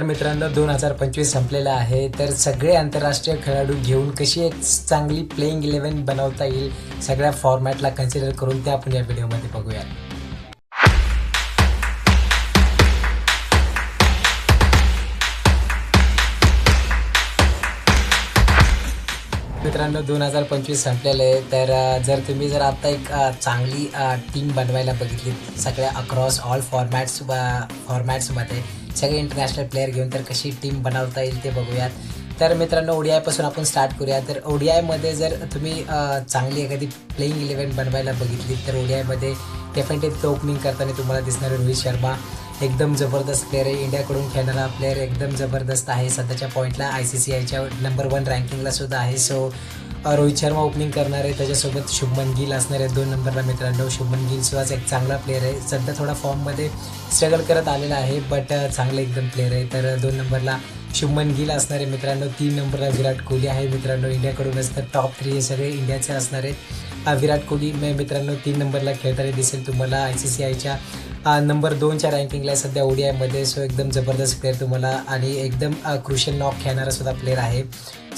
तर मित्रांनो 2025 संपलेला आहे. तर सगळे आंतरराष्ट्रीय खेळाडू घेऊन कशी एक चांगली प्लेइंग 11 बनवता येईल सगळ्या फॉर्मॅटला कन्सिडर करून ते आपण या व्हिडिओमध्ये बघूया. मित्रांनो 2025 संपलेलं आहे. तर जर आता एक चांगली टीम बनवायला बघितली सगळ्या अक्रॉस ऑल फॉर्मॅट्समध्ये सगळे इंटरनॅशनल प्लेयर घेऊन तर कशी टीम बनवता येईल ते बघूयात. तर मित्रांनो ODI आपण स्टार्ट करूया. तर ODIमध्ये जर तुम्ही चांगली एखादी प्लेइंग 11 बनवायला बघितली तर ODIमध्ये डेफिनेटली ओपनिंग करताना तुम्हाला दिसणारे रोहित शर्मा एकदम जबरदस्त प्लेअर आहे. इंडियाकडून खेळणारा प्लेअर एकदम जबरदस्त आहे. सध्याच्या पॉईंटला ICCIच्या नंबर 1 रँकिंगला सुद्धा आहे. सो रोहित शर्मा ओपनिंग करणार आहे. त्याच्यासोबत शुभमन गिल असणार आहे 2 नंबरला. मित्रांनो शुभमन गिल सुद्धा एक चांगला प्लेअर आहे. सध्या थोडा फॉर्ममध्ये स्ट्रगल करत आलेला आहे बट चांगलं एकदम प्लेअर आहे. तर 2 नंबरला शुभमन गिल असणार आहे. मित्रांनो 3 नंबरला विराट कोहली आहे. मित्रांनो इंडियाकडूनच तर टॉप 3 हे सगळे इंडियाचे असणार आहेत. विराट कोहली मित्रांनो 3 नंबरला खेळताना दिसेल तुम्हाला. ICCIच्या नंबर 2च्या रँकिंगला सध्या ODIमध्ये. सो एकदम जबरदस्त प्लेअर तुम्हाला आणि एकदम क्रुशियल नॉक खेळणारा सुद्धा प्लेअर आहे.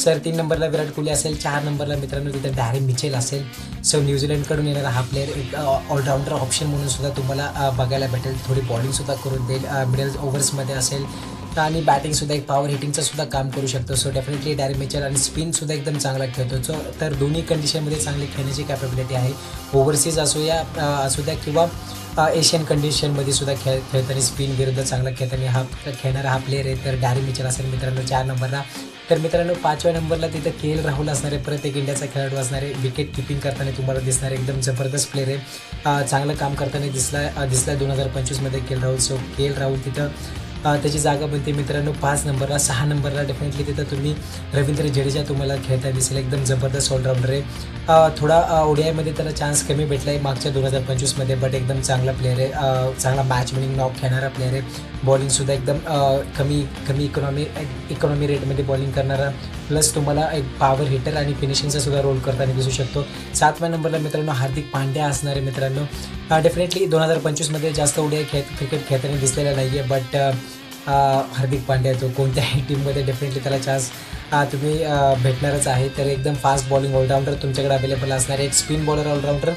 सर 3 नंबरला विराट कोहली असेल. 4 नंबरला मित्रांनो तिथं डॅरी मिचेल असेल. सो न्यूझीलंडकडून येणारा हा प्लेअर एक ऑलराऊंडर ऑप्शन म्हणून सुद्धा तुम्हाला बघायला भेटेल. थोडी बॉलिंगसुद्धा करून देईल. मिडल ओव्हर्समध्ये असेल आणि बॅटिंगसुद्धा एक पॉवर हिटिंगचं सुद्धा काम करू शकतो. सो डेफिनेटली डॅरी मिचेल आणि स्पिनसुद्धा एकदम चांगला खेळतो. सो तर दोन्ही कंडिशनमध्ये चांगली खेळण्याची कॅपेबिलिटी आहे. ओव्हरसीज असू द्या किंवा एशियन कंडिशनमध्ये सुद्धा खेळताना स्पिन विरुद्ध चांगला खेळणारा हा प्लेअर आहे. तर डॅरी मिचेल असेल मित्रांनो 4 नंबरला. तर मित्रांनो 5व्या नंबरला तिथं KL राहुल असणारे. परत एक इंडियाचा खेळाडू असणारे. विकेट किपिंग करताना तुम्हाला दिसणारे एकदम जबरदस्त प्लेअर आहे. चांगलं काम करताना दिसला 2025मध्ये KL Rahul. So KL Rahul तिथं त्याची जागा बनते मित्रांनो 5 नंबरला. 6 नंबरला डेफिनेटली तिथं तुम्ही रवींद्र जडेजा तुम्हाला खेळता दिसेल. एकदम जबरदस्त ऑलराऊंडर आहे. थोडा ODIमध्ये त्याला चान्स कमी भेटला आहे मागच्या 2025मध्ये बट एकदम चांगला प्लेअर आहे. चांगला मॅच विनिंग नॉक खेळणारा प्लेअर आहे. बॉलिंगसुद्धा एकदम कमी इकॉनॉमी रेटमध्ये बॉलिंग करणारा प्लस तुम्हाला एक पॉवर हिटर आणि फिनिशिंगचा सुद्धा रोल करताना दिसू शकतो. 7व्या नंबरला मित्रांनो हार्दिक पांड्या असणारे. मित्रांनो डेफिनेटली 2025मध्ये जास्त क्रिकेट खेळताना दिसलेला नाही आहे बट हार्दिक पांड्या तो कोणत्याही टीममध्ये डेफिनेटली त्याला चान्स तुम्ही भेटणारच आहे. तर एकदम फास्ट बॉलिंग ऑलराऊंडर तुमच्याकडे अवेलेबल असणार आहे. एक स्पिन बॉलर ऑलराऊंडर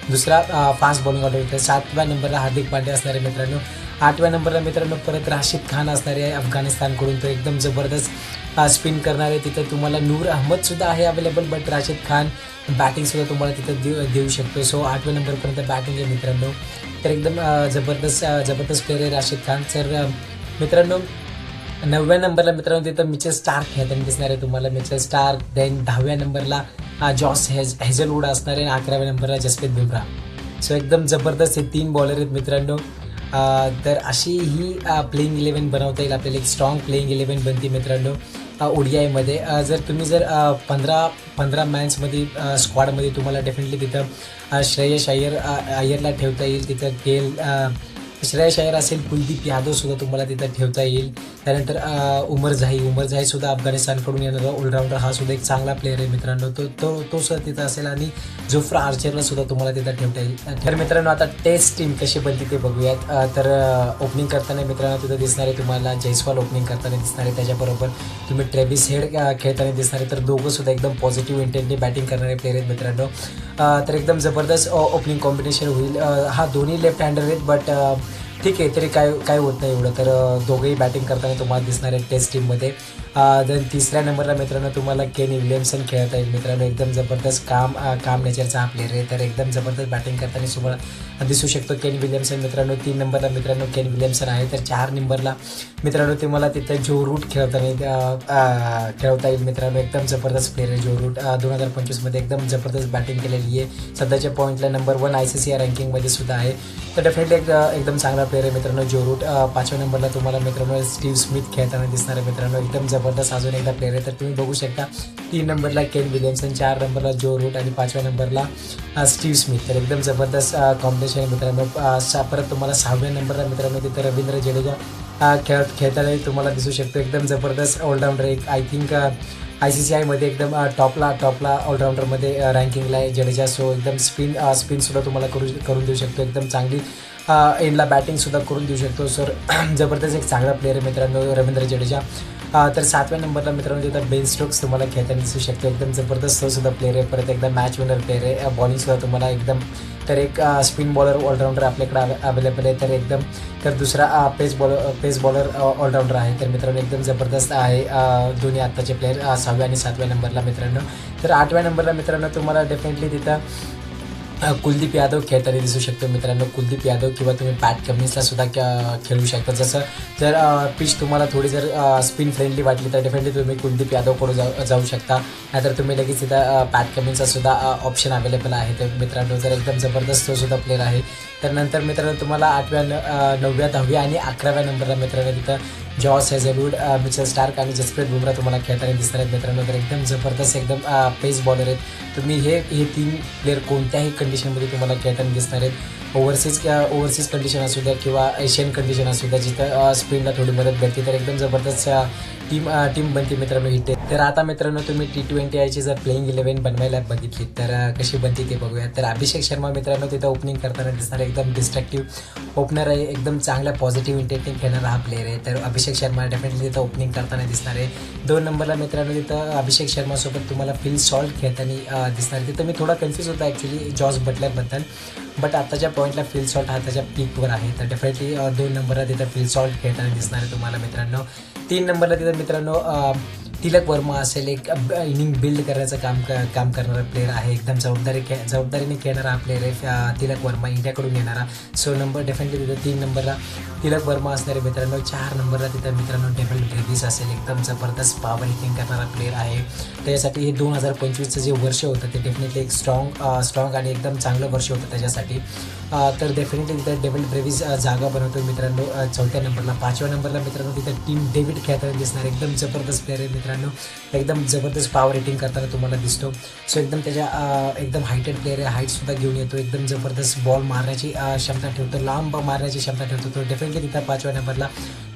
दुसरा फास्ट बॉलिंग ऑलराऊंडर. 7व्या नंबरला हार्दिक पांड्या असणारे मित्रांनो. 8व्या नंबरला मित्रांनो परत राशिद खान असणारे आहे अफगाणिस्तानकडून. तो एकदम जबरदस्त स्पिन करणार आहे. तिथं तुम्हाला नूर अहमदसुद्धा आहे अवेलेबल बट राशिद खान बॅटिंगसुद्धा तुम्हाला तिथं देऊ शकतो. सो 8व्या नंबरपर्यंत बॅटिंग आहे मित्रांनो. तर एकदम जबरदस्त प्लेअर आहे राशिद खान. तर मित्रांनो 9व्या नंबरला मित्रांनो तिथं मिचेल स्टार्क खेळताना दिसणार आहे तुम्हाला. Mitchell Starc. देन 10व्या नंबरला जॉस हेझलवूड असणार आहे. 11व्या नंबरला जसप्रीत बुमराह. सो एकदम जबरदस्त हे 3 बॉलर आहेत मित्रांनो. तर अशी ही प्लेइंग 11 बनवता येईल आपल्याला. एक स्ट्रॉंग प्लेइंग 11 बनते मित्रांनो ODIमध्ये. जर तुम्ही 15 मॅन्समध्ये स्क्वॉडमध्ये तुम्हाला डेफिनेटली तिथं श्रेयस अय्यरला ठेवता येईल. तिथं श्रेयस अय्यर असेल. कुलदीप यादवसुद्धा तुम्हाला तिथं ठेवता येईल. त्यानंतर उमर झाहीसुद्धा अफगाणिस्तानकडून येणारा ऑलराऊंडर हा सुद्धा एक चांगला प्लेअर आहे मित्रांनो. तो सुद्धा तिथं असेल आणि जोफ्रा आर्चरला सुद्धा तुम्हाला तिथं ठेवता येईल. तर मित्रांनो आता टेस्ट टीम कशी बनते ते बघूयात. तर ओपनिंग करताना मित्रांनो तिथं दिसणारे तुम्हाला जयस्वाल ओपनिंग करताना दिसणार आहे. त्याच्याबरोबर तुम्ही ट्रेव्हिस हेड खेळताना दिसणारे. तर दोघं सुद्धा एकदम पॉझिटिव्ह इंटेंटने बॅटिंग करणारे प्लेअर आहेत मित्रांनो. तर एकदम जबरदस्त ओपनिंग कॉम्बिनेशन होईल. हा दोन्ही लेफ्ट हँडर आहेत बट ठीक आहे तरी काय होत नाही एवढं. तर दोघंही बॅटिंग करताना तुम्हाला दिसणार आहे टेस्ट टीममध्ये. देन 3ऱ्या नंबरला मित्रांनो तुम्हाला केन विल्यमसन खेळता येईल मित्रांनो. एकदम जबरदस्त काम नेचरचा हा प्लेअर आहे. तर एकदम जबरदस्त बॅटिंग करताना तुम्हाला दिसू शकतो केन विल्यमसन मित्रांनो. 3 नंबरला मित्रांनो केन विल्यमसन आहे. तर 4 नंबरला मित्रांनो तुम्हाला तिथं जो रूट खेळता येईल मित्रांनो. एकदम जबरदस्त प्लेअर आहे जो रूट. 2025मध्ये एकदम जबरदस्त बॅटिंग केलेली आहे. सध्याच्या पॉईंटला नंबर 1 ICCI रँकिंगमध्ये सुद्धा आहे. तर डेफिनेटली एकदम चांगला प्लेअर आहे मित्रांनो जो रूट. 5व्या नंबरला तुम्हाला मित्रांनो स्टीव्ह स्मिथ खेळताना दिसणार आहे मित्रांनो. एकदम जबरदस्त अजून एकदा प्लेअर आहे. तर तुम्ही बघू शकता 3 नंबरला केन विल्यमसन, 4 नंबरला जो रूट आणि 5व्या नंबरला स्टीव्ह स्मिथ. तर एकदम जबरदस्त कॉम्बिनेशन आहे मित्रांनो. परत तुम्हाला 6व्या नंबरला मित्रांनो तिथं रवींद्र जडेजा खेळताना तुम्हाला दिसू शकतो. एकदम जबरदस्त ऑलराऊंडर एक आय थिंक ICCIमध्ये एकदम टॉपला ऑलराऊंडरमध्ये रँकिंगला आहे जडेजा. सो एकदम स्पिनसुद्धा तुम्हाला करून देऊ शकतो. एकदम चांगली एंडला बॅटिंगसुद्धा करून देऊ शकतो. सर जबरदस्त एक चांगला प्लेअर आहे मित्रांनो रवींद्र जडेजा. तर 7व्या नंबरला मित्रांनो तिथं बेन स्टोक्स तुम्हाला खेळताना दिसू शकतो. एकदम जबरदस्त तो सुद्धा प्लेअर आहे. परत एकदा मॅच विनर प्लेअर आहे. बॉलिंगसुद्धा तुम्हाला एकदम तर एक स्पिन बॉलर ऑलराऊंडर आपल्याकडे अवेलेबल आहे. तर एकदम तर दुसरा पेस बॉलर ऑलराऊंडर आहे. तर मित्रांनो एकदम जबरदस्त आहे दोन्ही आत्ताचे प्लेअर 6व्या आणि 7व्या नंबरला मित्रांनो. तर 8व्या नंबरला मित्रांनो तुम्हाला डेफिनेटली तिथं कुलदीप यादव खेळताना दिसू शकतो मित्रांनो. कुलदीप यादव किंवा तुम्ही पॅट कमिन्सला सुद्धा खेळू शकता. जसं जर पिच तुम्हाला थोडी जर स्पिन फ्रेंडली वाटली तर डेफिनेटली तुम्ही कुलदीप यादवकडून जाऊ शकता. नाहीतर तुम्ही लगेच तिथं पॅट कमिन्सचा सुद्धा ऑप्शन अवेलेबल आहे. तर मित्रांनो जर एकदम जबरदस्त तो सुद्धा प्लेअर आहे. तर नंतर मित्रांनो तुम्हाला 8व्या 9व्या 10व्या आणि 11व्या नंबरला मित्रांनो तिथं जॉस हेझलवूड, मिचेल स्टार्क आणि जसप्रीत बुमराह तुम्हाला खेळताना दिसणार आहेत मित्रांनो. तर एकदम जबरदस्त एकदम पेस बॉलर आहेत. तुम्ही हे 3 प्लेअर कोणत्याही कंडिशनमध्ये तुम्हाला खेळताना दिसणार आहेत. ओव्हरसीज कंडिशन असू द्या किंवा एशियन कंडिशन असू द्या, जिथं स्पिनला थोडी मदत भेटते. तर एकदम जबरदस्त टीम बनते मित्रांनो ही टेस्ट. तर आता मित्रांनो तुम्ही T20 ची जर प्लेइंग 11 बनवायला बघितली तर कशी बनते ते बघूया. तर अभिषेक शर्मा मित्रांनो तिथं ओपनिंग करताना दिसणार. एकदम डिस्ट्रक्टिव्ह ओपनर आहे. एकदम चांगल्या पॉझिटिव्ह इंटेंटिंग खेळणारा हा प्लेअर आहे. तर अभिषेक शर्मा डेफिनेटली तिथं ओपनिंग करताना दिसणार आहे. 2 नंबरला मित्रांनो तिथं अभिषेक शर्मासोबत तुम्हाला फिल सॉल्ट खेळताना दिसणार. तिथं मी थोडा कन्फ्यूज होता ॲक्च्युली जॉस बटलरबद्दल, बट आत्ताच्या पॉईंटला फिल सॉल्ट हा त्याच्या पीकवर आहे. तर डेफिनेटली 2 नंबरला तिथं फिल सॉल्ट खेळताना दिसणार आहे तुम्हाला मित्रांनो. 3 नंबरला तिथं मित्रांनो तिलक वर्मा असेल. एक इनिंग बिल्ड करण्याचं काम करणारा प्लेअर आहे. एकदम जबाबदारीने खेळणारा हा प्लेअर आहे तिलक वर्मा, इंडियाकडून येणारा. सो नंबर डेफिनेटली तिथं 3 नंबरला तिलक वर्मा असणारे मित्रांनो. 4 नंबरला तिथं मित्रांनो डेव्हिड ब्रेव्हिस असेल. एकदम जबरदस्त पॉवर हिटिंग करणारा प्लेअर आहे. त्याच्यासाठी हे 2025चं जे वर्ष होतं ते डेफिनेटली एक स्ट्रॉंग आणि एकदम चांगलं वर्ष होतं त्याच्यासाठी. तर डेफिनेटली तिथं डेव्हिड ब्रेव्हिस जागा बनवतो मित्रांनो 4थ्या नंबरला. 5व्या नंबरला मित्रांनो तिथं टीम डेव्हिड खेळताना दिसणार. एकदम जबरदस्त प्लेअर आहे मित्रांनो. एकदम जबरदस्त पॉवर हिटिंग करताना तुम्हाला दिसतो. सो एकदम त्याच्या एकदम हायटेड प्लेअर आहे. हाईटसुद्धा घेऊन येतो. एकदम जबरदस्त बॉल मारण्याची क्षमता ठेवतो. लांब मारण्याची क्षमता ठेवतो. तो डेफिनेटली तिथं 5व्या नंबरला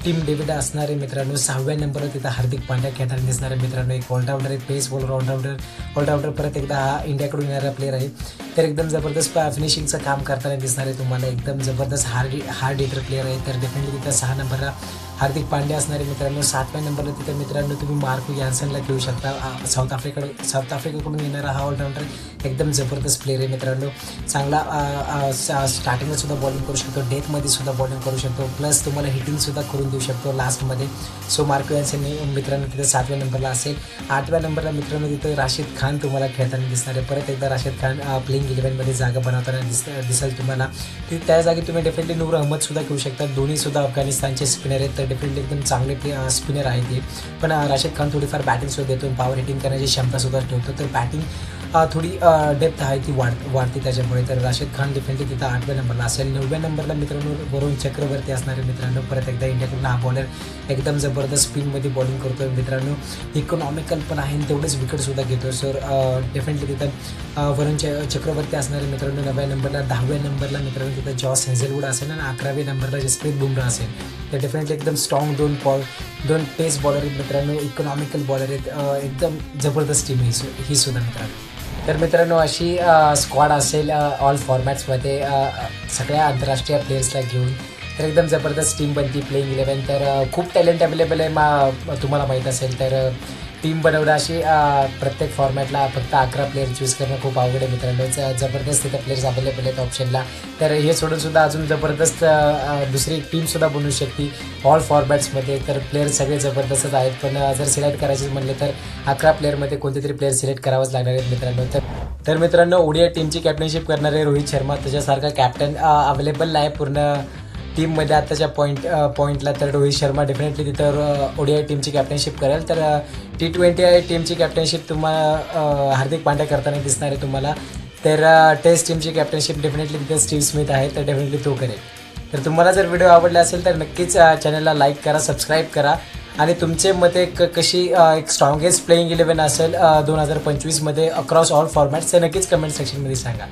टीम डेव्हिड असणार आहे मित्रांनो. 6व्या नंबरला तिथं हार्दिक पांड्या खेळताना दिसणार आहे मित्रांनो. एक ऑलराऊंडर आहे, पेस बॉलर ऑलराऊंडर परत एकदा हा इंडियाकडून येणारा प्लेअर आहे. तर एकदम जबरदस्त फिनिशिंगचं काम करताना दिसणार आहे तुम्हाला. एकदम जबरदस्त हार्ड हिटर प्लेअर आहे. तर डेफिनेटली तिथं 6 नंबरला हार्दिक पांड्या असणारे मित्रांनो. 7व्या नंबरला तिथं मित्रांनो तुम्ही मार्को यान्सनला खेळू शकता. साऊथ आफ्रिकेकडून येणारा हा ऑलराऊंडर एकदम जबरदस्त प्लेअर आहे मित्रांनो. चांगला स्टार्टिंगला सुद्धा बॉलिंग करू शकतो, डेथमध्ये सुद्धा बॉलिंग करू शकतो, प्लस तुम्हाला हिटिंगसुद्धा करून देऊ शकतो लास्टमध्ये. सो मार्को यान्सन मित्रांनो तिथं 7व्या नंबरला असेल. 8व्या नंबरला मित्रांनो तिथं राशिद खान तुम्हाला खेळताना दिसणार आहे. परत एकदा राशिद खान प्लेइंग 11मध्ये जागा बनवताना दिसेल तुम्हाला. त्या जागी तुम्ही डेफिनेटली नूर अहमदसुद्धा खेळू शकता. दोन्हीसुद्धा अफगाणिस्तानचे स्पिनर आहेत. तर डेफिनेटली एकदम चांगले स्पिनर आहे ते. पण राशिद खान थोडीफार बॅटिंगसुद्धा देतो, पॉवर हिटिंग करण्याची क्षमतासुद्धा ठेवतो. तर बॅटिंग थोडी डेप्थ आहे ती वाढते त्याच्यामुळे. तर राशिद खान डेफिनेटली तिथं 8व्या नंबरला असेल. 9व्या नंबरला मित्रांनो वरुण चक्रवर्ती असणारे मित्रांनो. परत एकदा इंडियाकडून हा बॉलर एकदम जबरदस्त स्पिनमध्ये बॉलिंग करतो मित्रांनो. इकॉनॉमिकल पण आहे आणि तेवढेच विकेटसुद्धा घेतो. सर डेफिनेटली तिथं वरुण चक्रवर्ती असणारे मित्रांनो 9व्या नंबरला. 10व्या नंबरला मित्रांनो तिथं जॉस हेझलवूड असेल आणि 11व्या नंबरला जसप्रीत बुमराह असेल. तर डेफिनेटली एकदम स्ट्रॉंग दोन पेस बॉलर आहेत मित्रांनो. इकॉनॉमिकल बॉलर आहेत. एकदम जबरदस्त टीम ही सुद्धा मित्रांनो. तर मित्रांनो अशी स्क्वॉड असेल ऑल फॉर्मॅट्समध्ये सगळ्या आंतरराष्ट्रीय प्लेयर्सला घेऊन. तर एकदम जबरदस्त टीम बनती प्लेइंग 11. तर खूप टॅलेंट अवेलेबल आहे तुम्हाला माहीत असेल. तर टीम बनवणं अशी प्रत्येक फॉर्मॅटला फक्त 11 प्लेयर चूज करणं खूप अवघड आहे मित्रांनो. जबरदस्त तिथं प्लेयर्स अवेलेबल आहेत ऑप्शनला. तर हे सोडूनसुद्धा अजून जबरदस्त दुसरी टीमसुद्धा बनवू शकते ऑल फॉर्मॅट्समध्ये. तर प्लेयर सगळे जबरदस्तच आहेत. पण जर सिलेक्ट करायचे म्हणले तर 11 प्लेयरमध्ये कोणते तरी प्लेयर सिलेक्ट करावंच लागणार आहेत मित्रांनो. तर मित्रांनो ओडीआय टीमची कॅप्टनशिप करणारे रोहित शर्मा त्याच्यासारखा कॅप्टन अवेलेबल आहे पूर्ण टीममध्ये आत्ताच्या पॉईंटला. तर रोहित शर्मा डेफिनेटली तिथं ओडीआय टीमची कॅप्टनशिप करेल. तर T20 टीमची कॅप्टनशिप तुम्हाला हार्दिक पांड्या करताना दिसणार आहे तुम्हाला. तर टेस्ट टीमची कॅप्टनशिप डेफिनेटली तिथं स्टीव्ह स्मिथ आहे. तर डेफिनेटली तो करेल. तर तुम्हाला जर व्हिडिओ आवडला असेल तर नक्कीच चॅनलला लाईक करा, सबस्क्राईब करा आणि तुमचे मते कशी एक स्ट्रॉंगेस्ट प्लेइंग 11 असेल 2025मध्ये अक्रॉस ऑल फॉर्मॅट्स ते नक्कीच कमेंट सेक्शनमध्ये सांगा.